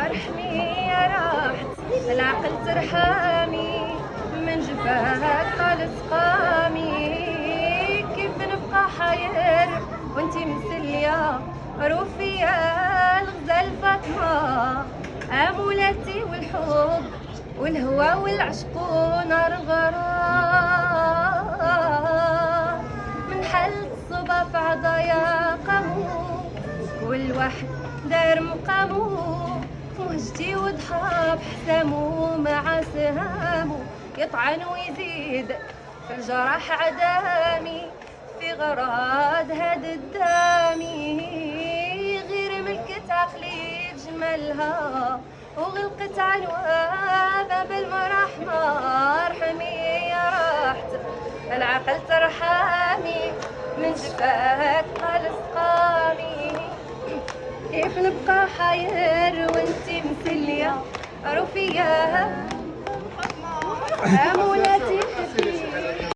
ارحمي يا راحت العقل ترحمي، من جفاك طال سقامي. كيف نبقى حير وانتي مسلية روفية الغزال فاطمة، امولاتي والحب والهوى والعشق ونار غرام. من حل الصبا في عضايا قامو والوحد دار مقامو، وهجتي وضحى بحسامو مع سهامو، يطعن ويزيد في الجرح عدامي، في غراد هاد الدامي. غير ملكت عقلي جمالها وغلقت عنوان باب المرحمة. ارحمي يا راحت العقل ترحمي، من جفاك قال سقامي. كيف نبقى حير وانتي مسلية روفية